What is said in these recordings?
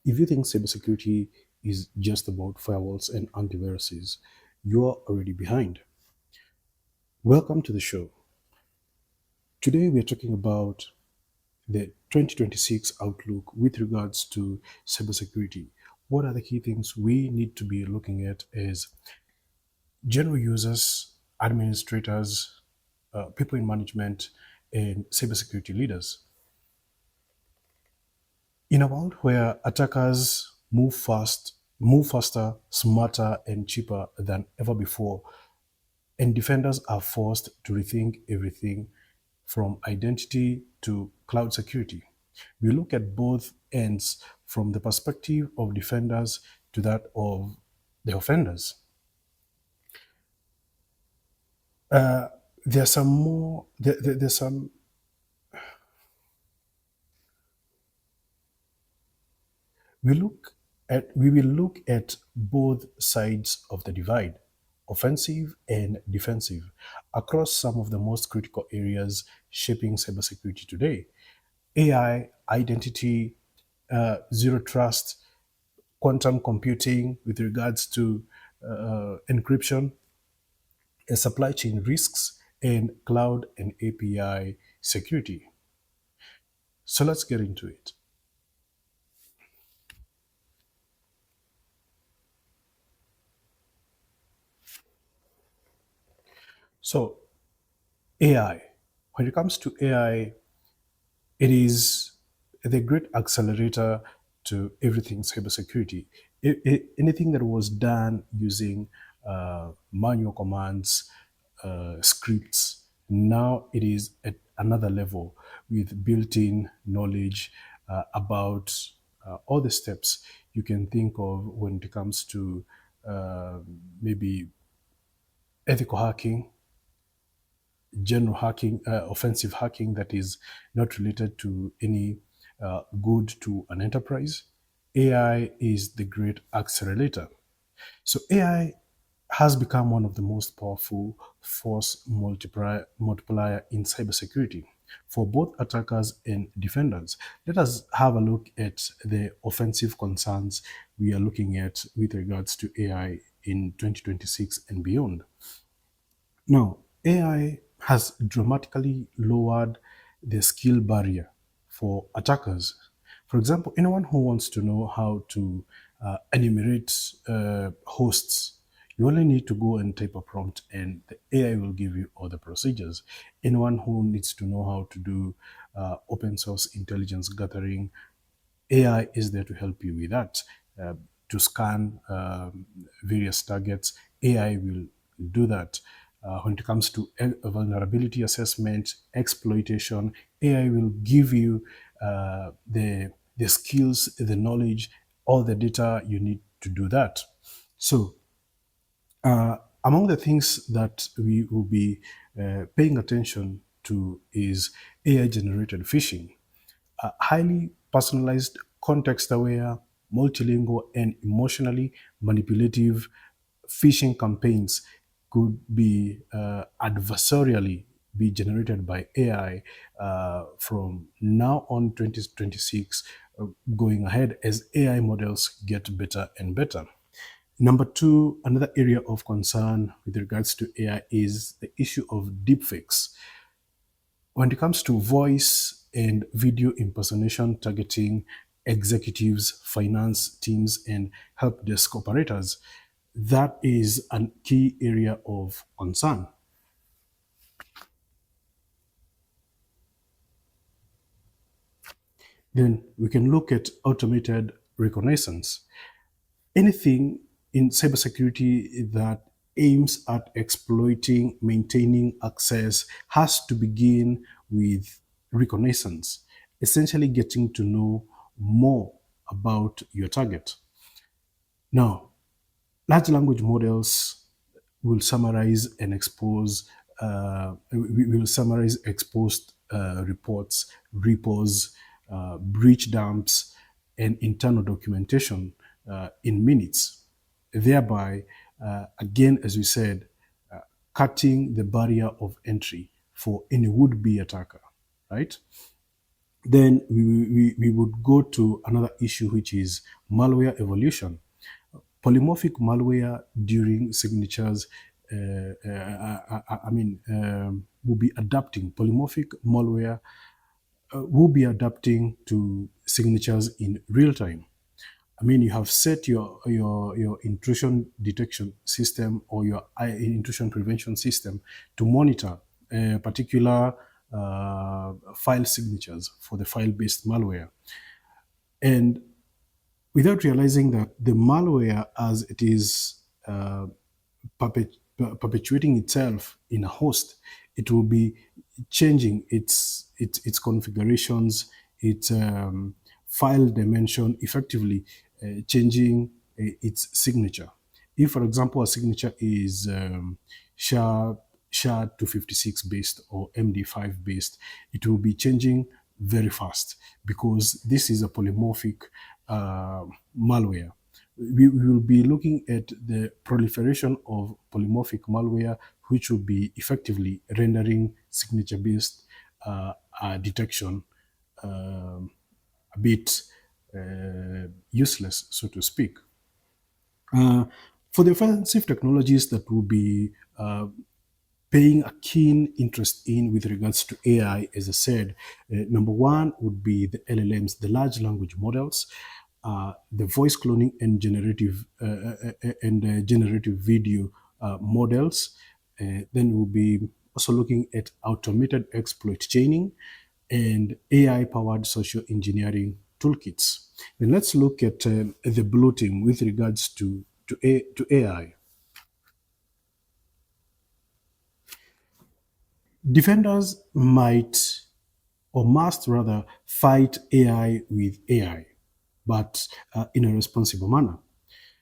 If you think cybersecurity is just about firewalls and antiviruses, you're already behind. Welcome to the show. Today we're talking about the 2026 outlook with regards to cybersecurity. What are the key things we need to be looking at as general users, administrators, people in management, and cybersecurity leaders? In a world where attackers move faster, smarter, and cheaper than ever before, and defenders are forced to rethink everything from identity to cloud security. We look at both ends from the perspective of defenders to that of the offenders. Uh, there's some more. There's some. We will look at both sides of the divide, offensive and defensive, across some of the most critical areas shaping cybersecurity today: AI, identity, zero trust, quantum computing with regards to encryption, supply chain risks, and cloud and API security. So let's get into it. So, AI. When it comes to AI, it is the great accelerator to everything cybersecurity. Anything that was done using manual commands, scripts, now it is at another level with built-in knowledge about all the steps you can think of when it comes to uh, maybe ethical hacking, general hacking, offensive hacking that is not related to any good to an enterprise. AI is the great accelerator. So AI has become one of the most powerful force multiplier in cybersecurity for both attackers and defenders. Let us have a look at the offensive concerns we are looking at with regards to AI in 2026 and beyond. Now, AI has dramatically lowered the skill barrier for attackers. For example, anyone who wants to know how to enumerate hosts, you only need to go and type a prompt, and the AI will give you all the procedures. Anyone who needs to know how to do open source intelligence gathering, AI is there to help you with that. Uh, to scan various targets, AI will do that. When it comes to vulnerability assessment, exploitation, AI will give you the skills, the knowledge, all the data you need to do that. So, among the things that we will be paying attention to is AI generated phishing, highly personalized, context aware, multilingual, and emotionally manipulative phishing campaigns could be adversarially be generated by AI from now on 2026 going ahead as AI models get better and better. Number two, another area of concern with regards to AI is the issue of deepfakes. When it comes to voice and video impersonation targeting executives, finance teams, and help desk operators, that is a key area of concern. Then we can look at automated reconnaissance. Anything in cybersecurity that aims at exploiting, maintaining access has to begin with reconnaissance, essentially getting to know more about your target. Now, large language models will summarize and expose, we will summarize exposed reports, repos, breach dumps, and internal documentation in minutes, thereby, again, as we said, cutting the barrier of entry for any would-be attacker, right? Then we would go to another issue, which is malware evolution. Polymorphic malware during signatures, will be adapting. Polymorphic malware will be adapting to signatures in real time. I mean, you have set your intrusion detection system or your intrusion prevention system to monitor particular file signatures for the file-based malware. And without realizing that the malware, as it is perpetuating itself in a host, it will be changing its configurations, its file dimension, effectively changing its signature. If, for example, a signature is SHA-256 based or MD5 based, it will be changing very fast because this is a polymorphic malware. We will be looking at the proliferation of polymorphic malware, which will be effectively rendering signature-based detection a bit useless, so to speak. For the offensive technologies that will be paying a keen interest in with regards to AI, as I said, number one would be the LLMs, the large language models, the voice cloning and generative video models. Then we'll be also looking at automated exploit chaining and AI-powered social engineering toolkits. Then let's look at the blue team with regards to AI. Defenders might or must rather fight AI with AI, but in a responsible manner.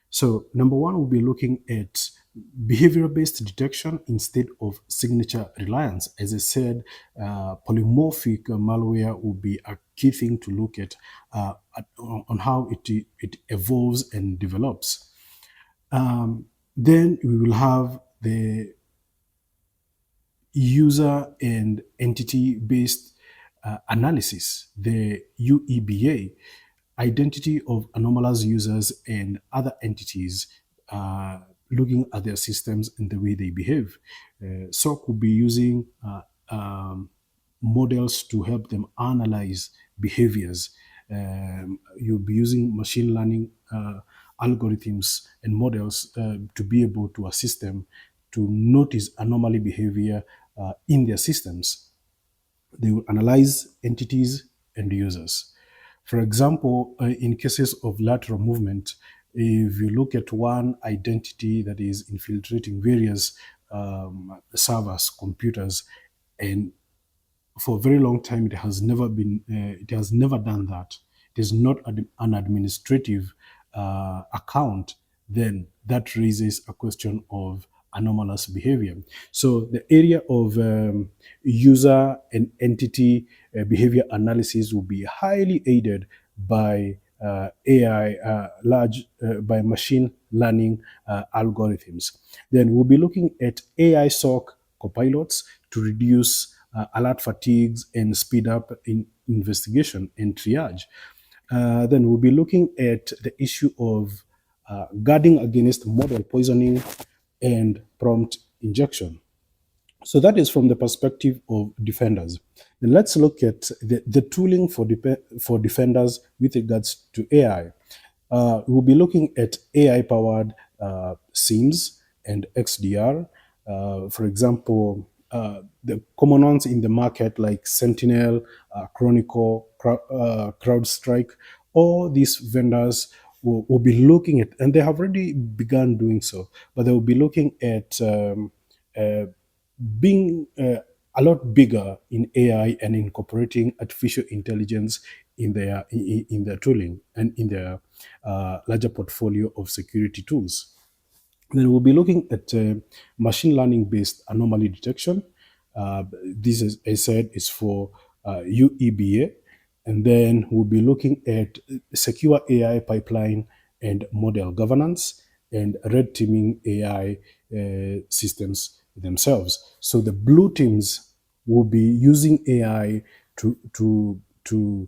So, number one, we'll be looking at behavioral based detection instead of signature reliance. As I said, polymorphic malware will be a key thing to look on how it evolves and develops. Then we will have the user and entity based analysis, the UEBA, identity of anomalous users and other entities, looking at their systems and the way they behave. SOC will be using models to help them analyze behaviors. You'll be using machine learning algorithms and models to be able to assist them to notice anomaly behavior in their systems. They will analyze entities and users. For example, in cases of lateral movement, if you look at one identity that is infiltrating various servers, computers, and for a very long time it has never done that. It is not an administrative account. Then that raises a question of anomalous behavior. So the area of user and entity behavior analysis will be highly aided by AI, by machine learning algorithms. Then we'll be looking at AI SOC copilots to reduce alert fatigues and speed up in investigation and triage. Then we'll be looking at the issue of guarding against model poisoning and prompt injection. So that is from the perspective of defenders. Then let's look at the tooling for defenders with regards to AI. We'll be looking at AI-powered SIEMs and XDR. For example, the common ones in the market like Sentinel, Chronicle, CrowdStrike, all these vendors will be looking at, and they have already begun doing so, but they will be looking at being a lot bigger in AI and incorporating artificial intelligence in their tooling and in their larger portfolio of security tools. Then we'll be looking at machine learning based anomaly detection. This, as I said, is for UEBA. And then we'll be looking at secure AI pipeline and model governance and red teaming AI systems themselves. So the blue teams will be using AI to to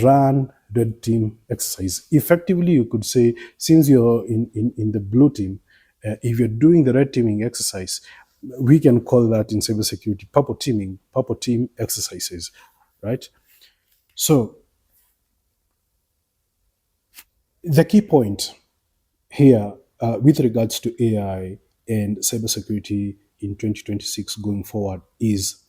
run red team exercise. Effectively, you could say, since you're in the blue team, if you're doing the red teaming exercise, we can call that in cybersecurity purple team exercises, right? So the key point here, with regards to AI and cybersecurity in 2026 going forward, is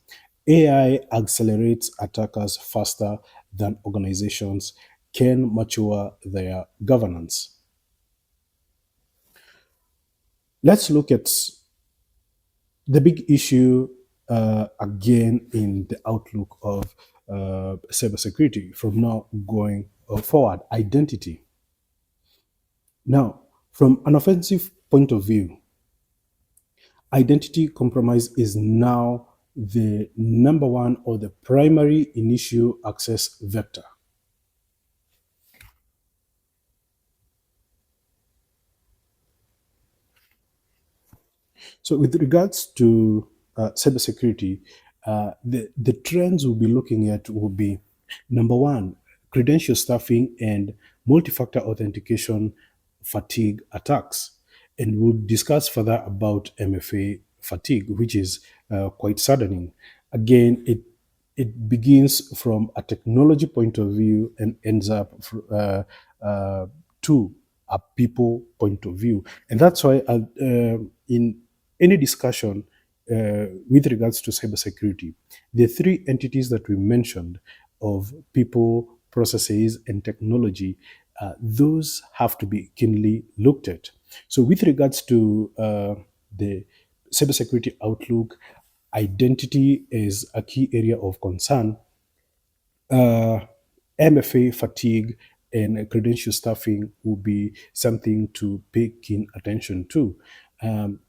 AI accelerates attackers faster than organizations can mature their governance. Let's look at the big issue again in the outlook of cybersecurity from now going forward: identity. Now, from an offensive point of view, identity compromise is now the number one or the primary initial access vector. So, with regards to cybersecurity, the trends we'll be looking at will be number one, credential stuffing and multi factor authentication fatigue attacks. And we'll discuss further about MFA fatigue, which is quite saddening. Again, it begins from a technology point of view and ends up to a people point of view. And that's why in any discussion with regards to cybersecurity, the three entities that we mentioned of people, processes, and technology, those have to be keenly looked at. So, with regards to the cybersecurity outlook, identity is a key area of concern. uh, MFA fatigue and credential stuffing will be something to pay keen attention to.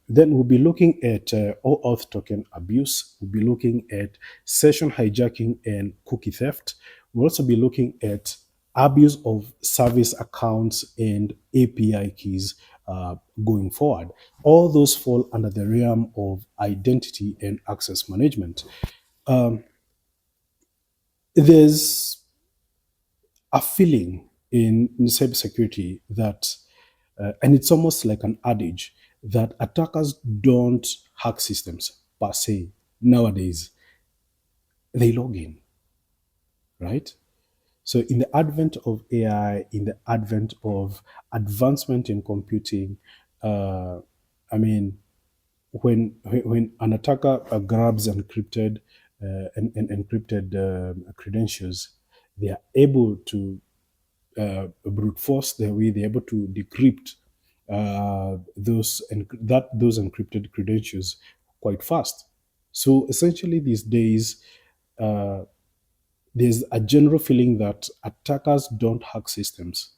Then we'll be looking at OAuth token abuse. We'll be looking at session hijacking and cookie theft. We'll also be looking at abuse of service accounts and API keys going forward. All those fall under the realm of identity and access management. There's a feeling in cybersecurity that, and it's almost like an adage, that attackers don't hack systems per se. Nowadays, they log in, right? So, in the advent of AI, in the advent of advancement in computing, I mean, when an attacker grabs and encrypted credentials, they are able to brute force their way. They're able to decrypt those encrypted credentials quite fast. So essentially, these days, uh, there's a general feeling that attackers don't hack systems;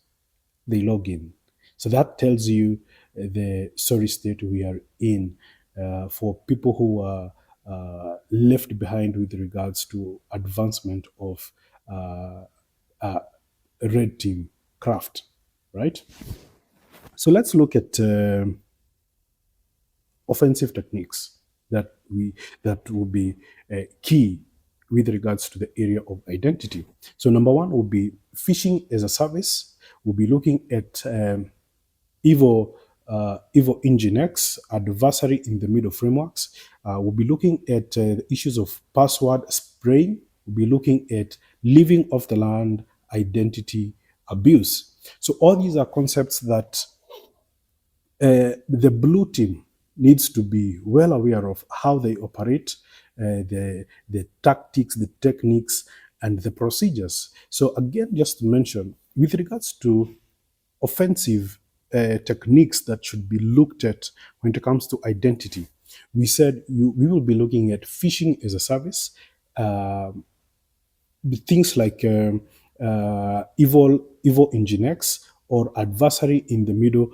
they log in. So that tells you the sorry state we are in for people who are left behind with regards to advancement of uh, uh, red team craft, right? So let's look at offensive techniques that will be key with regards to the area of identity. So number one will be phishing as a service. We'll be looking at Evo Nginx, adversary in the middle frameworks. We'll be looking at the issues of password spraying. We'll be looking at living off the land identity abuse. So all these are concepts that the blue team needs to be well aware of how they operate, the tactics, the techniques, and the procedures. So again, just to mention, with regards to offensive techniques that should be looked at when it comes to identity, we said we will be looking at phishing as a service, things like Evo Nginx or adversary in the middle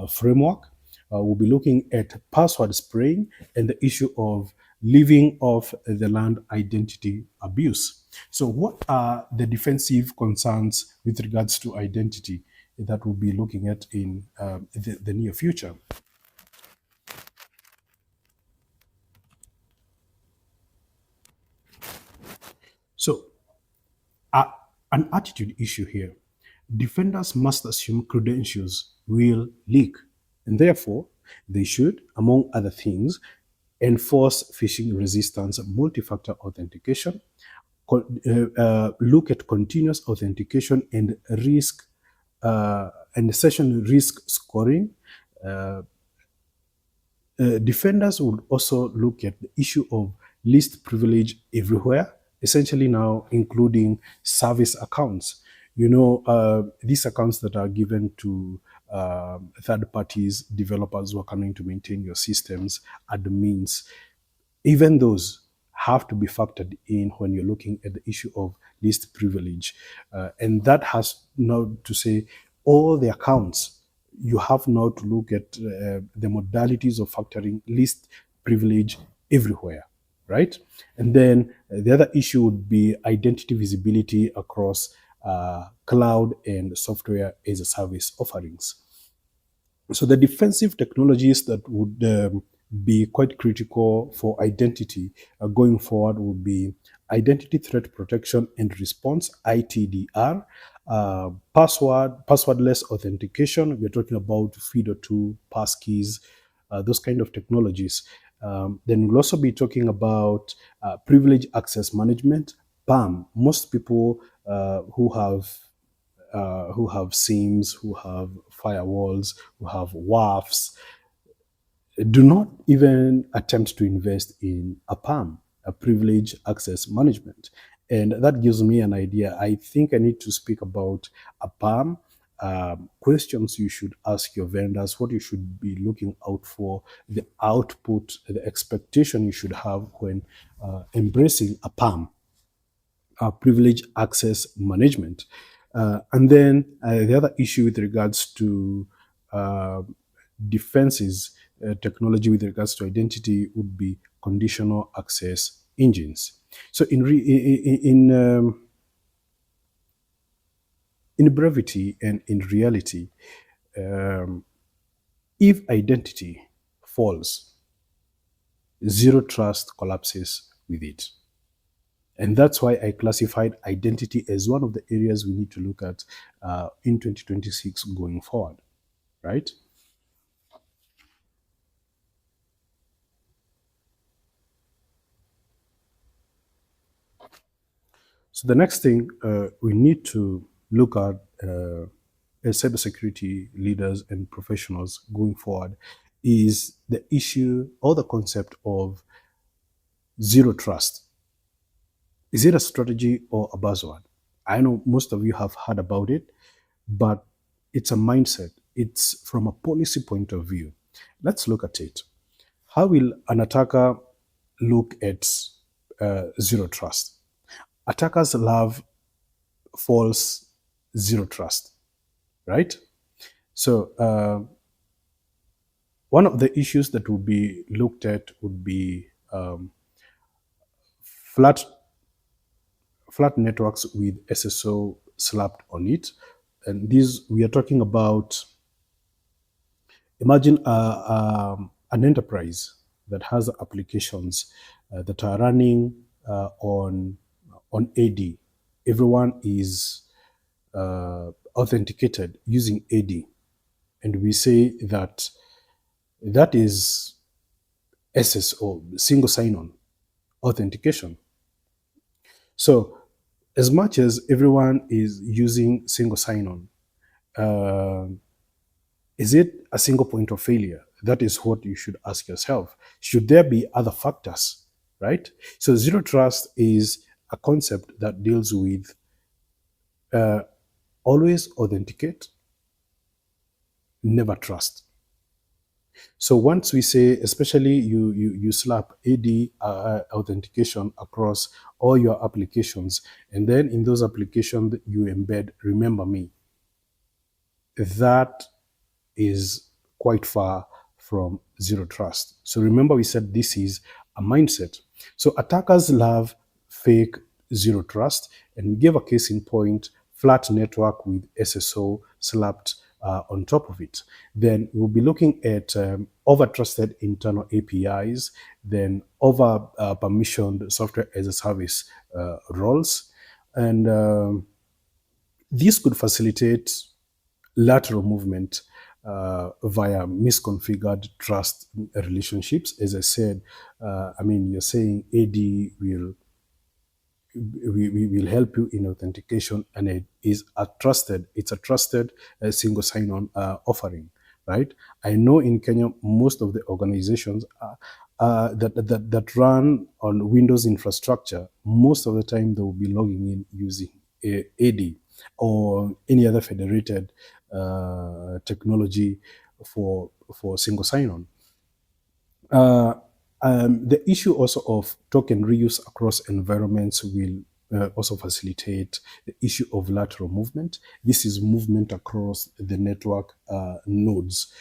framework. We'll be looking at password spraying and the issue of living off the land identity abuse. So, what are the defensive concerns with regards to identity that we'll be looking at in the near future? So, a- an attitude issue here. Defenders must assume credentials will leak, and therefore they should, among other things, enforce phishing resistance, multi-factor authentication, look at continuous authentication and risk and session risk scoring. Uh, Defenders would also look at the issue of least privilege everywhere, essentially now including service accounts. These accounts that are given to third parties, developers who are coming to maintain your systems, admins, even those have to be factored in when you're looking at the issue of least privilege. And that has now to say all the accounts, you have now to look at the modalities of factoring least privilege everywhere, right? And then the other issue would be identity visibility across cloud and software as a service offerings. So the defensive technologies that would be quite critical for identity going forward would be identity threat protection and response, ITDR, passwordless authentication. We're talking about FIDO2, passkeys, those kind of technologies. Then we'll also be talking about privilege access management, PAM. Most people who have SIEMs, who have firewalls, who have WAFs, do not even attempt to invest in a PAM, a privilege access management. And that gives me an idea. I think I need to speak about a PAM, questions you should ask your vendors, what you should be looking out for, the output, the expectation you should have when embracing a PAM, privilege access management. And then the other issue with regards to uh, defenses, technology with regards to identity would be conditional access engines. So in brevity and in reality, um, if identity falls, zero trust collapses with it. And that's why I classified identity as one of the areas we need to look at in 2026 going forward, right? So the next thing we need to look at as cybersecurity leaders and professionals going forward is the issue or the concept of zero trust. Is it a strategy or a buzzword? I know most of you have heard about it, but it's a mindset. It's from a policy point of view. Let's look at it. How will an attacker look at zero trust? Attackers love false zero trust, right? So, one of the issues that would be looked at would be flat flat networks with SSO slapped on it. And these, we are talking about, imagine an enterprise that has applications that are running on AD. Everyone is authenticated using AD. And we say that that is SSO, single sign-on authentication. So as much as everyone is using single sign-on, uh, is it a single point of failure? That is what you should ask yourself. Should there be other factors, right? So zero trust is a concept that deals with always authenticate, never trust. So once we say, especially you slap AD authentication across all your applications, and then in those applications you embed remember me, that is quite far from zero trust. So remember, we said this is a mindset. So attackers love fake zero trust, and we gave a case in point: flat network with SSO slapped on top of it. Then we'll be looking at over trusted internal APIs, then over permissioned software as a service roles. And this could facilitate lateral movement via misconfigured trust relationships. As I said, you're saying AD we will help you in authentication, and it's a trusted single sign-on offering, right? I know in Kenya most of the organizations that run on Windows infrastructure, most of the time they will be logging in using AD or any other federated technology for single sign-on. Uh, the issue also of token reuse across environments will also facilitate the issue of lateral movement. This is movement across the network nodes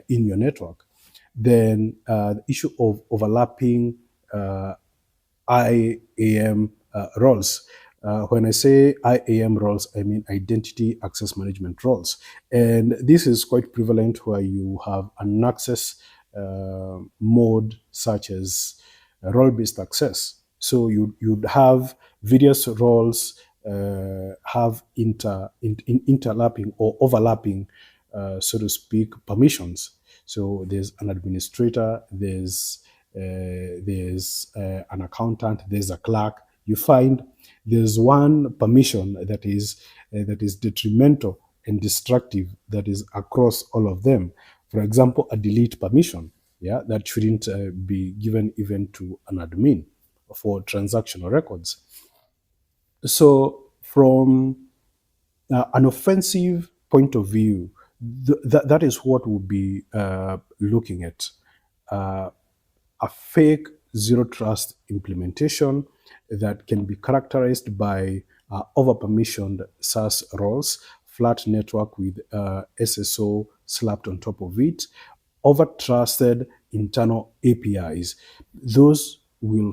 in your network. Then the issue of overlapping IAM roles. When I say IAM roles, I mean identity access management roles. And this is quite prevalent where you have an access mode such as role-based access. So you'd have various roles have interlapping or overlapping, so to speak, permissions. So there's an administrator, there's an accountant, there's a clerk. You find there's one permission that is detrimental and destructive that is across all of them. For example, a delete permission, yeah, that shouldn't be given even to an admin for transactional records. So, from an offensive point of view, that is what we'll be looking at. Uh, a fake zero trust implementation that can be characterized by over-permissioned SaaS roles, flat network with SSO slapped on top of it, over-trusted internal APIs. Those will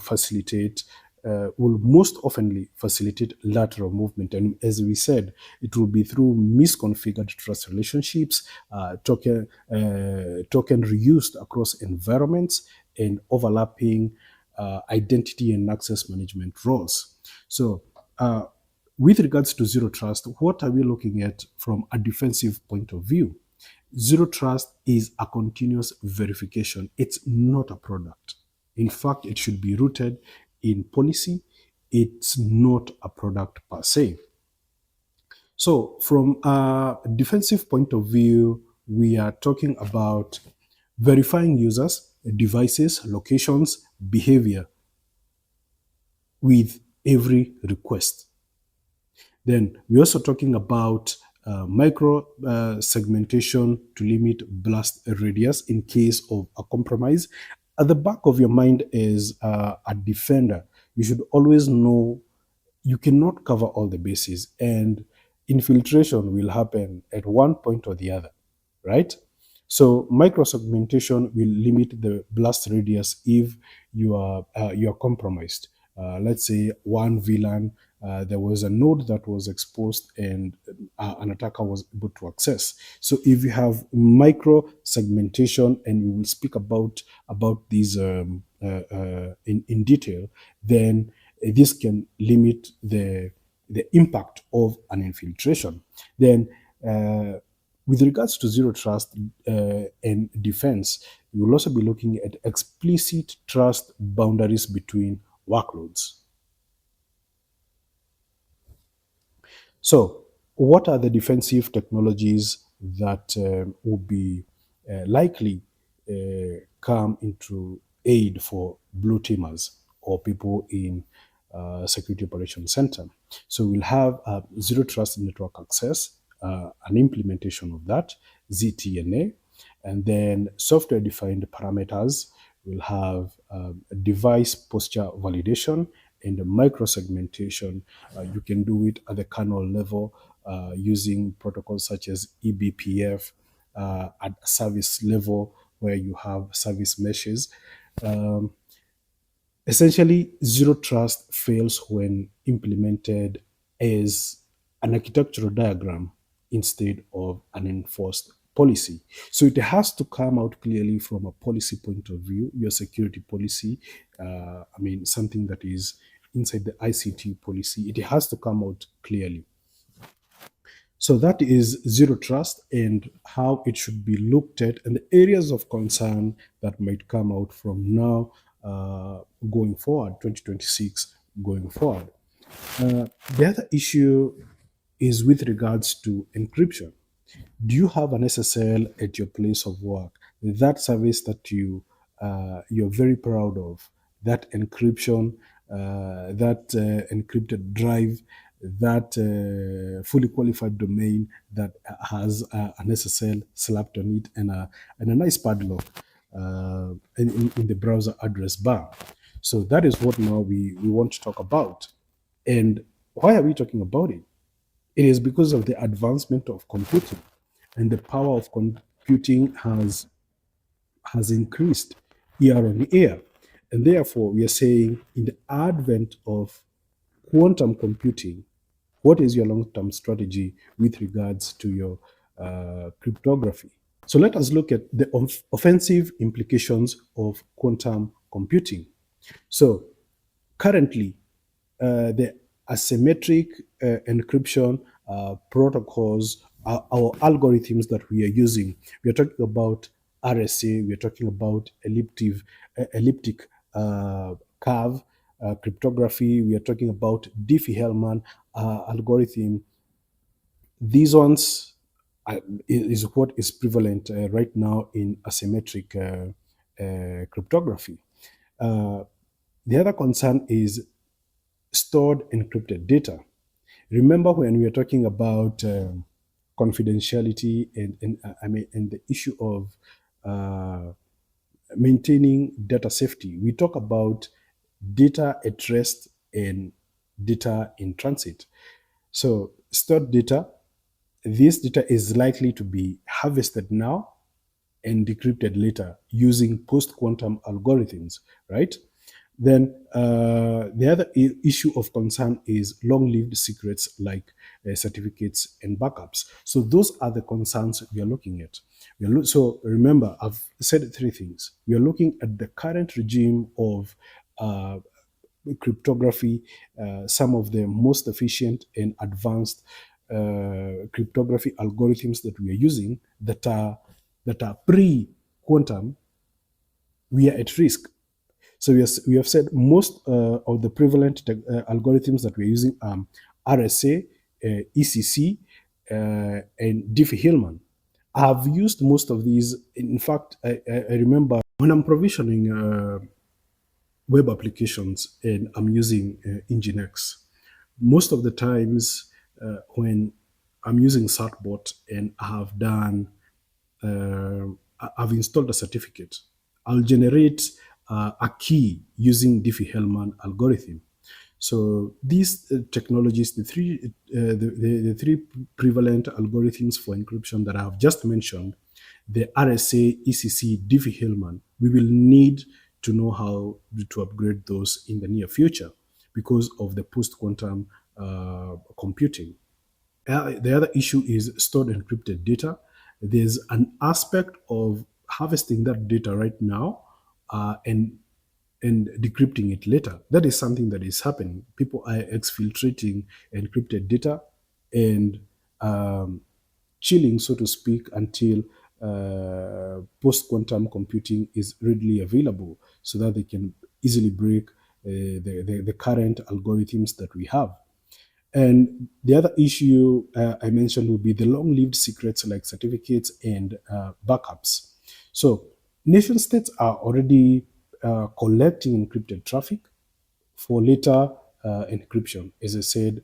most oftenly facilitate lateral movement. And as we said, it will be through misconfigured trust relationships, token reused across environments, and overlapping identity and access management roles. So, with regards to zero trust, what are we looking at from a defensive point of view? Zero trust is a continuous verification. It's not a product. In fact, it should be rooted in policy. It's not a product per se. So, from a defensive point of view, we are talking about verifying users, devices, locations, behavior with every request. Then we're also talking about micro segmentation to limit blast radius in case of a compromise. At the back of your mind is a defender. You should always know you cannot cover all the bases, and infiltration will happen at one point or the other, right? So microsegmentation will limit the blast radius if you are compromised. Let's say one VLAN, there was a node that was exposed and an attacker was able to access. So if you have micro segmentation, and we will speak about these in detail, then this can limit the impact of an infiltration. Then with regards to zero trust and defense, you will also be looking at explicit trust boundaries between workloads. So, what are the defensive technologies that will be likely come into aid for blue teamers or people in Security Operations Center? So, we'll have zero trust network access, an implementation of that, ZTNA, and then software defined parameters. We'll have device posture validation and microsegmentation. You can do it at the kernel level using protocols such as eBPF, at service level where you have service meshes. Um, Essentially, zero trust fails when implemented as an architectural diagram instead of an enforced policy. So it has to come out clearly from a policy point of view, your security policy. Something that is inside the ICT policy. It has to come out clearly. So that is zero trust and how it should be looked at, and the areas of concern that might come out from now going forward, 2026 going forward. The other issue is with regards to encryption. Do you have an SSL at your place of work? That service that you're very proud of, that encryption, that encrypted drive, that fully qualified domain that has an SSL slapped on it and a nice padlock in the browser address bar. So that is what now we want to talk about. And why are we talking about it? It is because of the advancement of computing, and the power of computing has increased year on year. And therefore, we are saying in the advent of quantum computing, what is your long-term strategy with regards to your cryptography? So let us look at the offensive implications of quantum computing. So currently, the asymmetric encryption protocols, our algorithms that we are using. We are talking about RSA, we are talking about elliptic curve cryptography, we are talking about Diffie-Hellman algorithm. These ones is what is prevalent right now in asymmetric cryptography. The other concern is stored encrypted data. Remember when we are talking about confidentiality and the issue of maintaining data safety, we talk about data at rest and data in transit. So stored data, this data is likely to be harvested now and decrypted later using post-quantum algorithms, right? Then the other issue of concern is long-lived secrets like certificates and backups. So those are the concerns we are looking at. So remember, I've said three things. We are looking at the current regime of cryptography, some of the most efficient and advanced cryptography algorithms that we are using that are pre-quantum. We are at risk. So we have said most of the prevalent algorithms that we're using are RSA, ECC, and Diffie-Hellman. I've used most of these. In fact, I remember when I'm provisioning web applications and I'm using Nginx, most of the times when I'm using Certbot and I have done I've installed a certificate, I'll generate a key using Diffie-Hellman algorithm. So these technologies, the three prevalent algorithms for encryption that I have just mentioned, the RSA, ECC, Diffie-Hellman, we will need to know how to upgrade those in the near future because of the post-quantum computing. The other issue is stored encrypted data. There's an aspect of harvesting that data right now and decrypting it later. That is something that is happening. People are exfiltrating encrypted data and chilling, so to speak, until post-quantum computing is readily available so that they can easily break the current algorithms that we have. And the other issue I mentioned would be the long-lived secrets like certificates and backups. So nation states are already collecting encrypted traffic for later encryption, as I said,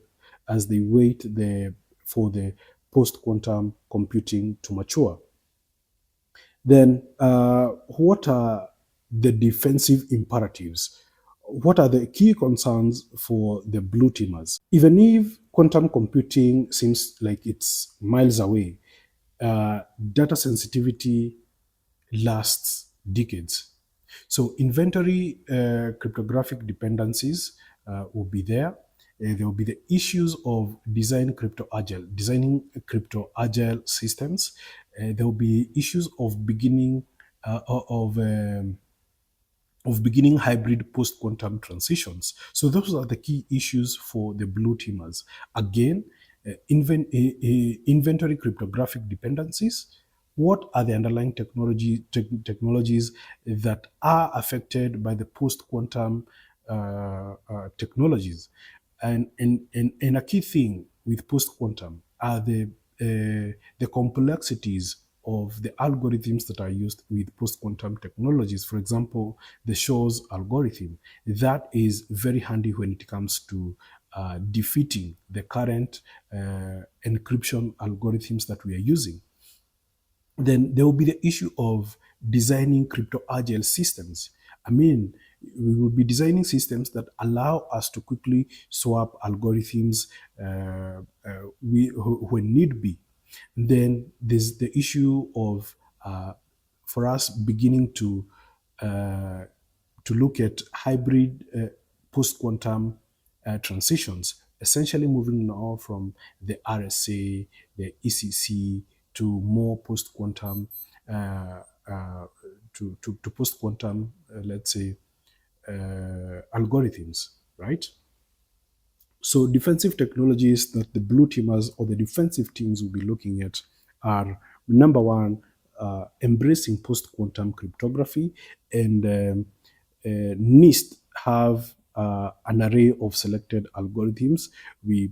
as they wait for the post-quantum computing to mature. Then what are the defensive imperatives? What are the key concerns for the blue teamers? Even if quantum computing seems like it's miles away, data sensitivity lasts decades. So inventory cryptographic dependencies will be there. There will be the issues of designing crypto agile systems. There will be issues of beginning of of beginning hybrid post-quantum transitions. So those are the key issues for the blue teamers. Again, inventory cryptographic dependencies. What are the underlying technologies that are affected by the post-quantum technologies? And a key thing with post-quantum are the complexities of the algorithms that are used with post-quantum technologies. For example, the Shor's algorithm. That is very handy when it comes to defeating the current encryption algorithms that we are using. Then there will be the issue of designing crypto agile systems. I mean, we will be designing systems that allow us to quickly swap algorithms when need be. Then there's the issue of, for us, beginning uh, to look at hybrid post-quantum transitions, essentially moving now from the RSA, the ECC, to more post-quantum, uh, uh, to post-quantum, let's say, algorithms, right? So defensive technologies that the blue teamers or the defensive teams will be looking at are, number one, embracing post-quantum cryptography, and NIST have an array of selected algorithms. We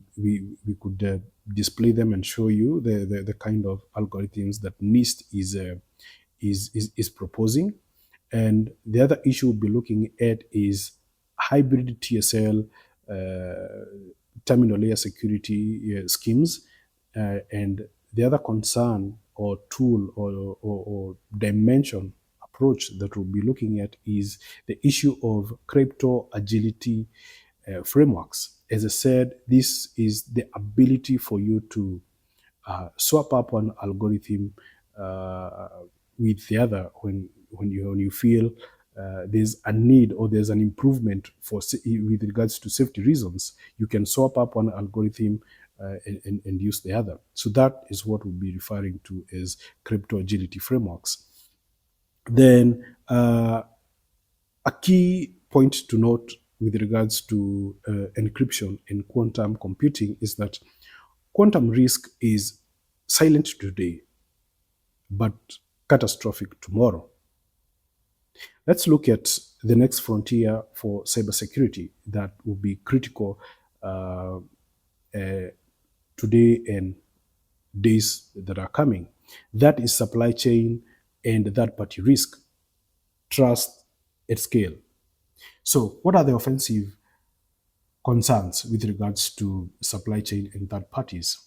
could display them and show you the kind of algorithms that NIST is proposing. And the other issue we'll be looking at is hybrid TSL, terminal layer security schemes. And the other concern or tool or dimension approach that we'll be looking at is the issue of crypto agility frameworks. As I said, this is the ability for you to swap up one algorithm uh, with the other when you feel there's a need or there's an improvement with regards to safety reasons. You can swap up one algorithm and use the other. So that is what we'll be referring to as crypto agility frameworks. Then a key point to note with regards to encryption in quantum computing is that quantum risk is silent today, but catastrophic tomorrow. Let's look at the next frontier for cybersecurity that will be critical uh, uh, today and days that are coming. That is supply chain and third party risk, trust at scale. So, what are the offensive concerns with regards to supply chain and third parties?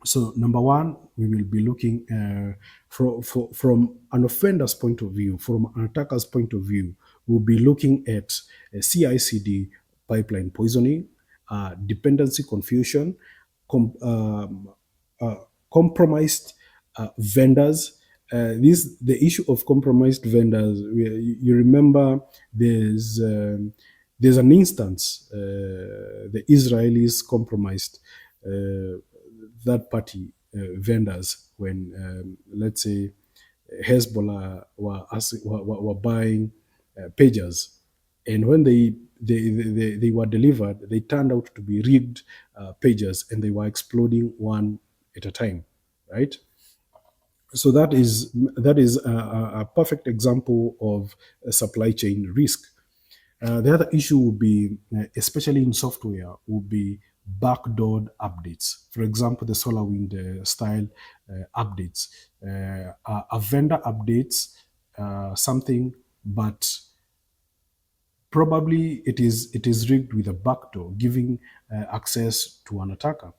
So, number one, we will be looking from an offender's point of view, from an attacker's point of view, we'll be looking at CI/CD pipeline poisoning, dependency confusion, com- um, uh, compromised vendors. The issue of compromised vendors. You remember there's an instance the Israelis compromised third party vendors when, let's say, Hezbollah were buying pagers, and when they were delivered, they turned out to be rigged pagers, and they were exploding one at a time, right? So that is a perfect example of a supply chain risk. The other issue would be, especially in software, would be backdoored updates. For example, the SolarWind style updates. A vendor updates something, but probably it is rigged with a backdoor, giving access to an attacker.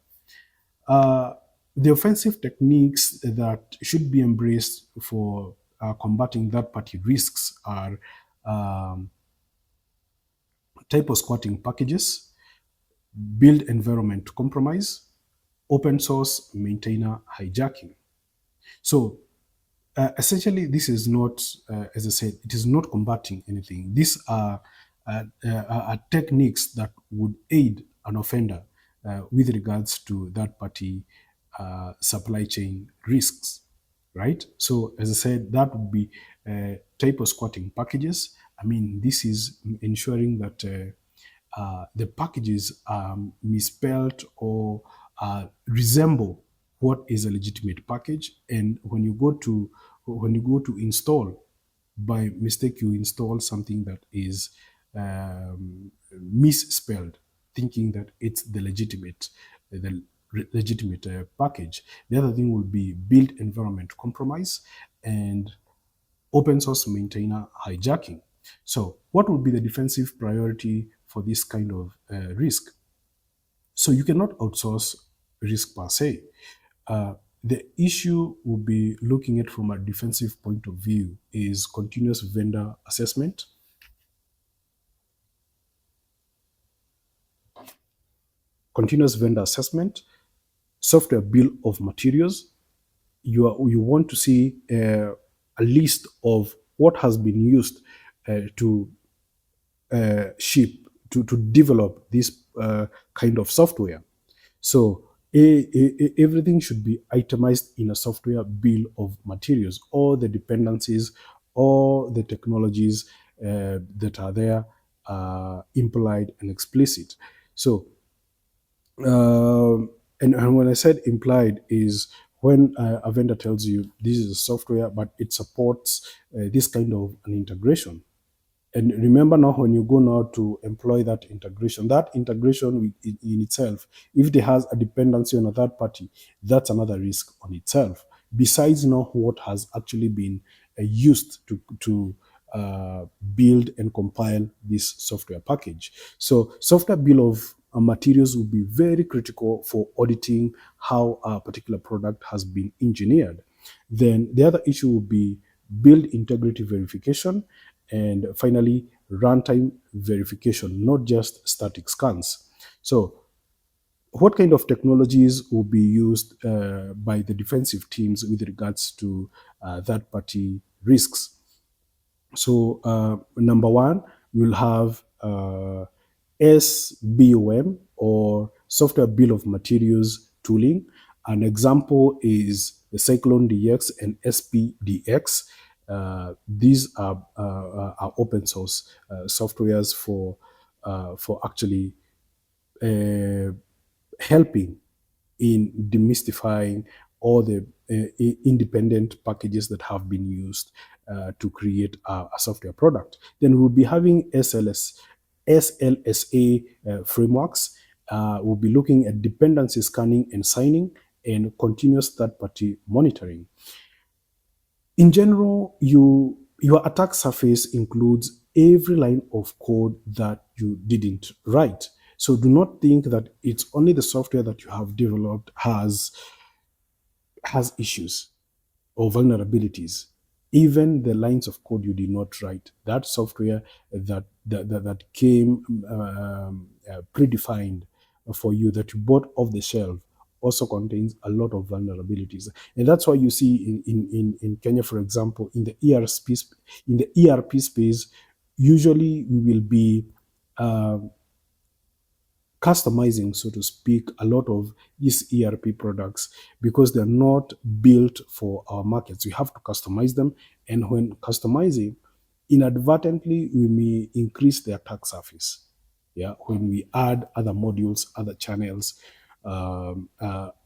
Uh, the offensive techniques that should be embraced for combating third party risks are um, typo squatting packages, build environment compromise, open source maintainer hijacking. So essentially, this is not, as I said, it is not combating anything. These are techniques that would aid an offender with regards to that party supply chain risks, right? So, as I said, that would be typo squatting packages, I mean, this is ensuring that the packages are misspelled or resemble what is a legitimate package. And when you go to install, by mistake you install something that is misspelled, thinking that it's the legitimate package. The other thing will be build environment compromise and open source maintainer hijacking. So, what would be the defensive priority for this kind of risk? So, you cannot outsource risk per se. The issue we'll be looking at from a defensive point of view is continuous vendor assessment. Continuous vendor assessment, software bill of materials. You want to see a list of what has been used to ship to develop this kind of software. So everything should be itemized in a software bill of materials, all the dependencies, all the technologies that are there, implied and explicit. So, and when I said implied is when a vendor tells you this is a software, but it supports this kind of an integration. And remember now, when you go now to employ that integration in itself, if it has a dependency on a third party, that's another risk on itself. Besides now what has actually been used to build and compile this software package. So software bill of materials will be very critical for auditing how a particular product has been engineered. Then the other issue will be build integrity verification, and finally runtime verification, not just static scans. So what kind of technologies will be used by the defensive teams with regards to third party risks? So, number one, we'll have SBOM, or Software Bill of Materials tooling. An example is the Cyclone DX and SPDX. These are open source softwares for actually uh, helping in demystifying all the independent packages that have been used to create a software product. Then we'll be having SLSA frameworks. We'll be looking at dependency scanning and signing and continuous third-party monitoring. In general, your attack surface includes every line of code that you didn't write. So do not think that it's only the software that you have developed has issues or vulnerabilities. Even the lines of code you did not write, that software that came predefined for you, that you bought off the shelf, also contains a lot of vulnerabilities. And that's why you see in Kenya, for example, in the ERP space, usually we will be customizing, so to speak, a lot of these ERP products because they're not built for our markets. We have to customize them. And when customizing, inadvertently, we may increase the attack surface. Yeah, when we add other modules, other channels,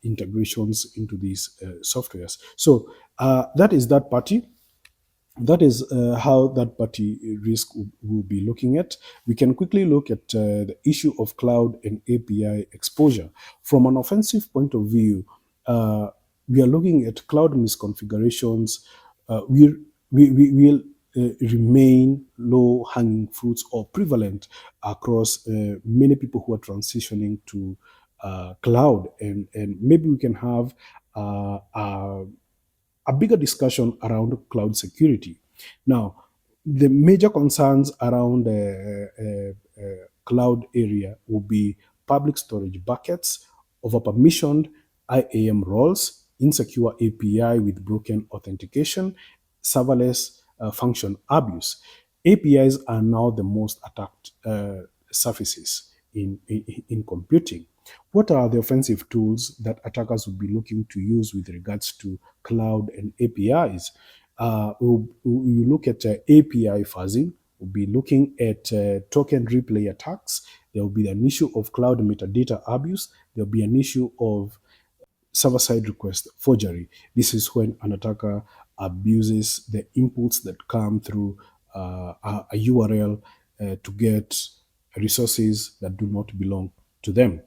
integrations into these softwares. So that is that party. That is how that party risk will be looking at. We can quickly look at the issue of cloud and API exposure. From an offensive point of view, we are looking at cloud misconfigurations. We will remain low hanging fruits or prevalent across many people who are transitioning to cloud. And maybe we can have a bigger discussion around cloud security. Now, the major concerns around cloud area will be public storage buckets, over-permissioned IAM roles, insecure API with broken authentication, serverless function abuse. APIs are now the most attacked surfaces in computing. What are the offensive tools that attackers will be looking to use with regards to cloud and APIs? We look at API fuzzing, We'll be looking at token replay attacks. There will be an issue of cloud metadata abuse. There will be an issue of server-side request forgery. This is when an attacker abuses the inputs that come through a URL to get resources that do not belong to them.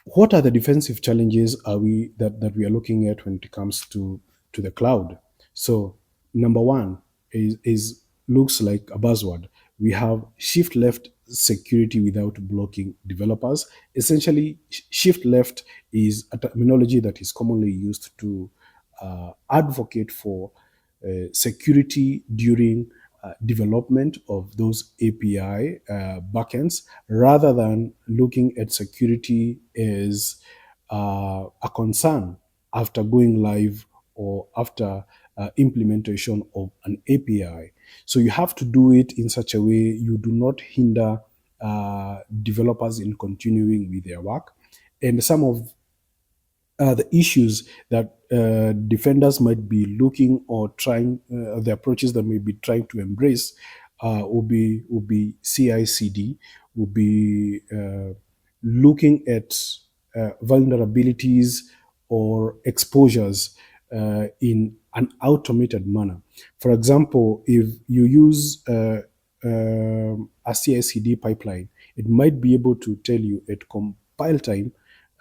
What are the defensive challenges that we are looking at when it comes to the cloud? So number one is looks like a buzzword. We have shift left security without blocking developers. Essentially, shift left is a terminology that is commonly used to advocate for security during development of those API backends, rather than looking at security as a concern after going live or after implementation of an API. So you have to do it in such a way you do not hinder developers in continuing with their work. And some of the issues that defenders might be looking or trying, the approaches that may be trying to embrace, will be CI/CD, will be looking at vulnerabilities or exposures in an automated manner. For example, if you use a CI/CD pipeline, it might be able to tell you at compile time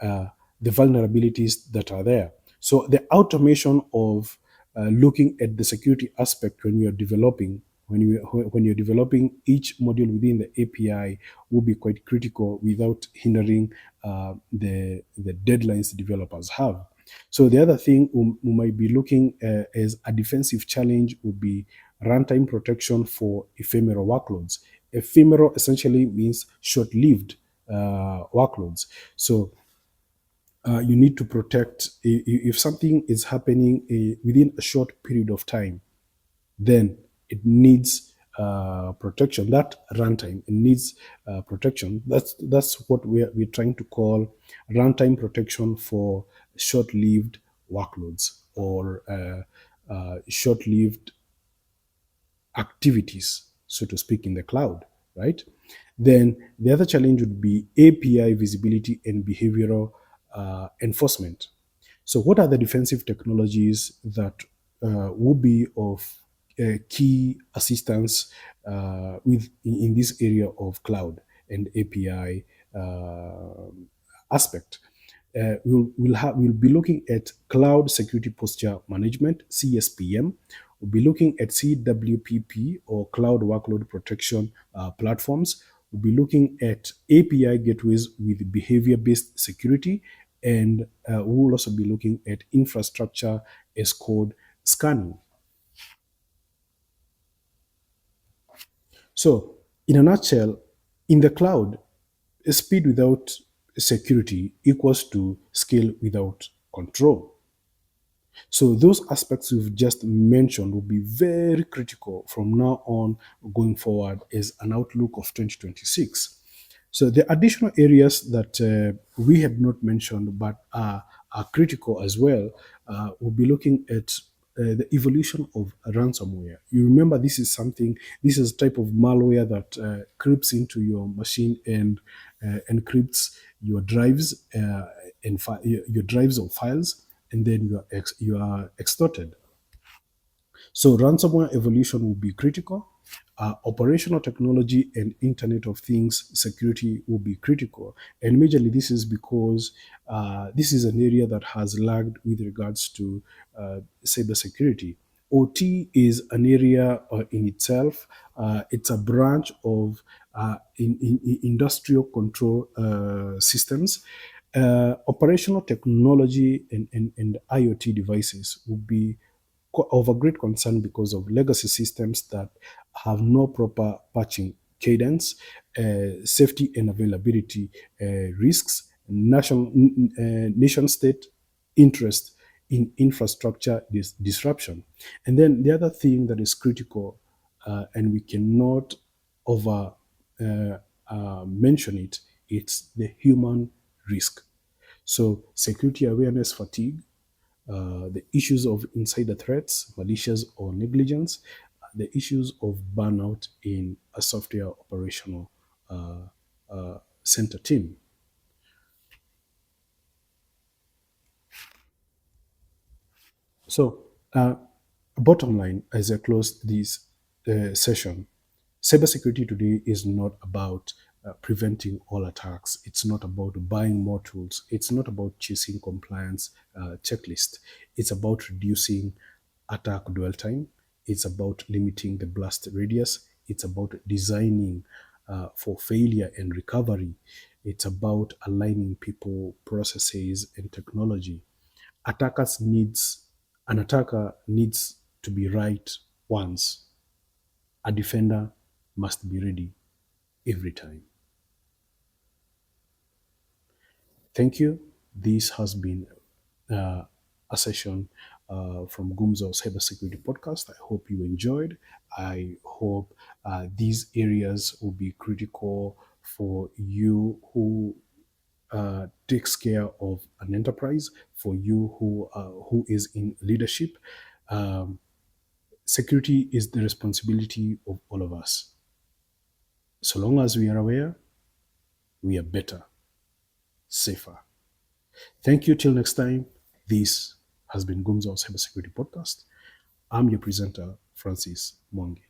the vulnerabilities that are there. So the automation of looking at the security aspect when you're developing, when you're developing each module within the API, will be quite critical without hindering the deadlines developers have. So the other thing we might be looking as a defensive challenge would be runtime protection for ephemeral workloads. Ephemeral essentially means short-lived workloads. So you need to protect, if something is happening within a short period of time, then it needs protection. That runtime, it needs protection. That's what we're trying to call runtime protection for short-lived workloads or short-lived activities, so to speak, in the cloud, right? Then the other challenge would be API visibility and behavioral enforcement. So, what are the defensive technologies that will be of key assistance in this area of cloud and API aspect? We'll be looking at cloud security posture management, CSPM. We'll be looking at CWPP, or cloud workload protection platforms. We'll be looking at API gateways with behavior-based security, and we'll also be looking at infrastructure as code scanning. So, in a nutshell, in the cloud, speed without security equals to scale without control. So those aspects we've just mentioned will be very critical from now on going forward as an outlook of 2026. So the additional areas that we had not mentioned but are critical as well, we'll be looking at the evolution of ransomware. You remember, this is a type of malware that creeps into your machine and encrypts your drives your drives or files, and then you are extorted. So ransomware evolution will be critical. Operational technology and Internet of Things security will be critical. And majorly, this is because this is an area that has lagged with regards to cybersecurity. OT is an area in itself. It's a branch of in industrial control systems. Operational technology and IoT devices will be of a great concern because of legacy systems that have no proper patching cadence, safety and availability risks, nation state interest in infrastructure disruption. And then the other thing that is critical, and we cannot over mention it, it's the human risk. So security awareness fatigue, the issues of insider threats, malicious or negligence, the issues of burnout in a software operational uh, center team. So, bottom line, as I close this session, cybersecurity today is not about preventing all attacks. It's not about buying more tools. It's not about chasing compliance checklist. It's about reducing attack dwell time. It's about limiting the blast radius. It's about designing for failure and recovery. It's about aligning people, processes, and technology. Attackers needs an attacker needs to be right once. A defender must be ready every time. Thank you. This has been a session from Gumzo Cybersecurity Podcast. I hope you enjoyed. I hope these areas will be critical for you who takes care of an enterprise, for you who is in leadership. Um, Security is the responsibility of all of us. So long as we are aware, we are better, safer. Thank you. Till next time. This has been Gumzo Cybersecurity Podcast. I'm your presenter, Francis Mwangi.